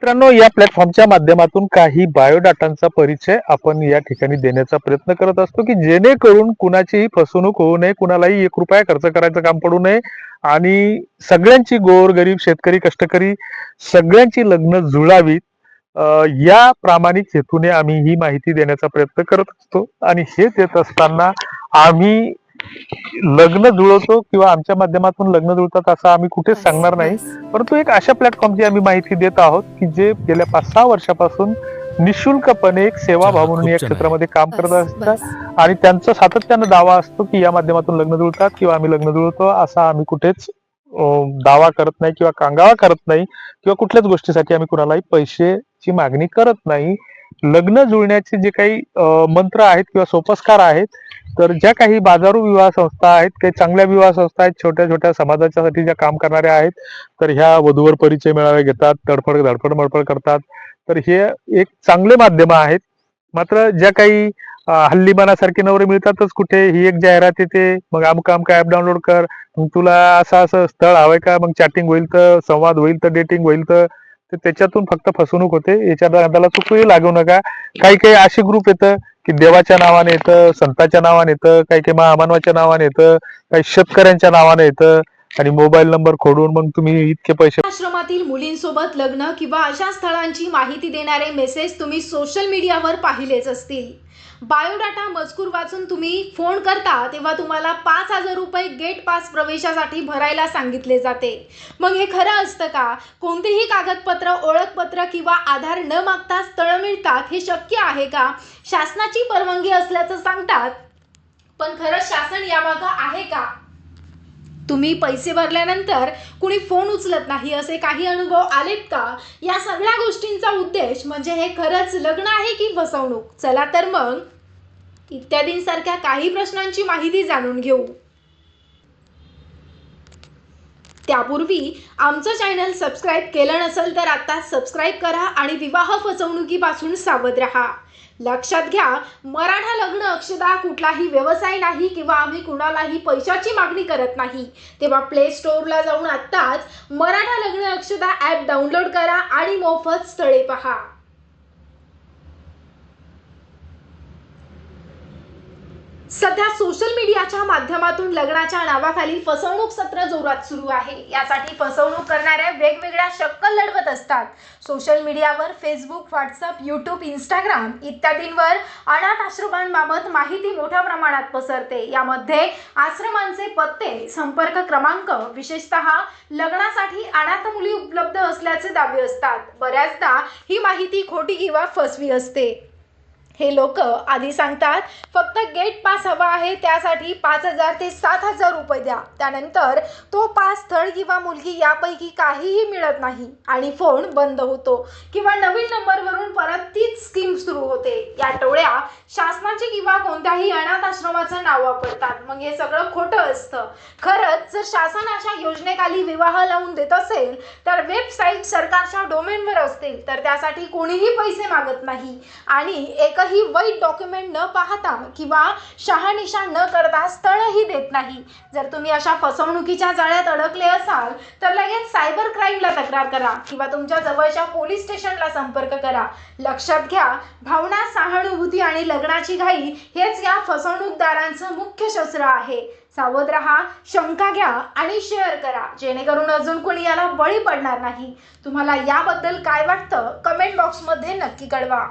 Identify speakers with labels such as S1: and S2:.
S1: मित्रांनो, या प्लॅटफॉर्मच्या माध्यमातून काही बायोडाटांचा परिचय आपण या ठिकाणी देण्याचा प्रयत्न करत असतो, की जेणेकरून कुणाचीही फसवणूक होऊ नये, कुणालाही ₹1 खर्च करायचं काम पडू नये आणि सगळ्यांची गोरगरीब, शेतकरी, कष्टकरी सगळ्यांची लग्न जुळावीत. अ, या प्रामाणिक हेतूने आम्ही ही माहिती देण्याचा प्रयत्न करत असतो आणि हे देत असताना आम्ही लग्न जुळवतो किंवा आमच्या माध्यमातून लग्न जुळतात असं आम्ही कुठेच
S2: बस
S1: सांगणार नाही.
S2: बस.
S1: परंतु एक अशा प्लॅटफॉर्मची आम्ही माहिती देत आहोत, की जे गेल्या 5-6 वर्षापासून निशुल्कपणे एक
S3: चहा
S1: सेवाभाव म्हणून
S3: खूप
S1: या
S3: छान आहे.
S1: क्षेत्रामध्ये काम करत
S2: बस
S1: असतात
S2: बस.
S1: आणि त्यांचा सातत्यानं दावा असतो, की या माध्यमातून लग्न जुळतात किंवा आम्ही लग्न जुळवतो असा आम्ही कुठेच दावा करत नाही किंवा कांगावा करत नाही किंवा कुठल्याच गोष्टीसाठी आम्ही कुणालाही पैशाची मागणी करत नाही. लग्न जुळण्याचे जे काही मंत्र आहेत किंवा सोपस्कार आहेत, तर ज्या काही बाजारू विवाह संस्था आहेत, काही चांगल्या विवाह संस्था आहेत, छोट्या-छोट्या समाजाच्यासाठी ज्या काम करणाऱ्या आहेत, तर ह्या वधूवर परिचय मेळावे घेतात, धडपड करतात. तर हे एक चांगले माध्यम आहेत. मात्र ज्या काही हल्ली मनासारखे नवरे मिळतातच कुठे, ही एक जाहिरात येते, मग अमुक-अमुक ॲप डाउनलोड कर, मग तुला असं-असं स्थळ हवंय का, मग चॅटिंग होईल तर, संवाद होईल तर, डेटिंग होईल तर, तर त्याच्यातून फक्त फसवणूक होते. याच्या नादाला चुकूनही लागू नका. काही-काही असे ग्रुप येतं, की देवाच्या नावाने येतं, संतांच्या नावाने येतं, काही-काही महामानवाच्या नावाने येतं, काही शेतकऱ्यांच्या नावाने येतं आणि मोबाईल नंबर खोडून मग तुम्ही इतके पैसे
S2: आश्रमातील मुलींसोबत लग्न किंवा अशा स्थळांची माहिती देणारे मेसेज तुम्ही सोशल मीडियावर पाहिलेच असतील. बायोडाटा मजकूर वाचून तुम्ही फोन करता तेव्हा तुम्हाला ₹5,000 गेट पास प्रवेशासाठी भरायला सांगितले जाते. मग हे खरं असतं का? कोणतेही कागदपत्र, ओळखपत्र किंवा आधार न मागता स्थळं मिळतात, हे शक्य आहे का? शासनाची परवानगी असल्याचं सांगतात, पण खरंच शासन यामागं आहे का? तुम्ही पैसे भरल्यानंतर कुणी फोन उचलत नाही, असे काही अनुभव आलेत का? या सगळ्या गोष्टींचा उद्देश म्हणजे हे खरंच लग्न आहे की फसवणूक? चला तर मग इत्यादींसारख्या काही प्रश्नांची माहिती जाणून घेऊ. त्यापूर्वी आमचं चॅनल सबस्क्राईब केलं नसेल तर आता सबस्क्राईब करा आणि विवाह फसवणुकीपासून सावध राहा. लक्षात घ्या, मराठा लग्न अक्षदा कुठलाही व्यवसाय नाही किंवा आम्ही कुणालाही पैशाची मागणी करत नाही. तेव्हा प्ले स्टोअरला जाऊन आत्ताच मराठा लग्न अक्षदा ॲप डाउनलोड करा आणि मोफत स्थळे पहा. सध्या सोशल मीडियाच्या माध्यमातून लग्नाच्या नावाखाली फसवणूक सत्र जोरात सुरू आहे. यासाठी फसवणूक करणाऱ्या वेगवेगळ्या शक्कल लढवत असतात. सोशल मीडियावर फेसबुक, व्हॉट्सअप, यूट्यूब, इंस्टाग्राम इत्यादींवर अनाथ आश्रमांबाबत माहिती मोठ्या प्रमाणात पसरते. यामध्ये आश्रमांचे पत्ते, संपर्क क्रमांक, विशेषतः लग्नासाठी अनाथ मुली उपलब्ध असल्याचे दावे असतात. बऱ्याचदा ही माहिती खोटी किंवा फसवी असते. हे लोक आधी सांगतात फक्त गेट पास हवा आहे, त्यासाठी 5,000 ते 7,000 रुपये द्या. त्यानंतर तो पास, स्थळ किंवा मुलगी यापैकी काहीही मिळत नाही आणि फोन बंद होतो किंवा नवीन नंबरवरून परत तीच स्कीम सुरू होते. या टोळ्या शासनाचे किंवा कोणत्याही अनाथ आश्रमाचं नाव वापरतात. मग हे सगळं खोटं असतं. खरंच जर शासन अशा योजनेखाली विवाह लावून देत असेल तर वेबसाईट सरकारच्या डोमेनवर असतील तर त्यासाठी कोणीही पैसे मागत नाही आणि एकही वैध डॉक्युमेंट न पाहता किंवा शहानिशा न करता स्थळही देत नाही. जर तुम्ही अशा फसवणुकीच्या जाळ्यात अडकले असाल तर लगेच सायबर क्राईमला तक्रार करा किंवा तुमच्या जवळच्या पोलीस स्टेशनला संपर्क करा. लक्षात घ्या, भावना, सहानुभूती आणि लग्नाची घाई हेच या फसवणूकदारांचं मुख्य शस्त्र आहे. सावध राहा, शंका घ्या आणि शेअर करा, जेणेकरून अजून कोणी याला बळी पडणार नाही. तुम्हाला याबद्दल काय वाटतं? कमेंट बॉक्समध्ये नक्की कळवा.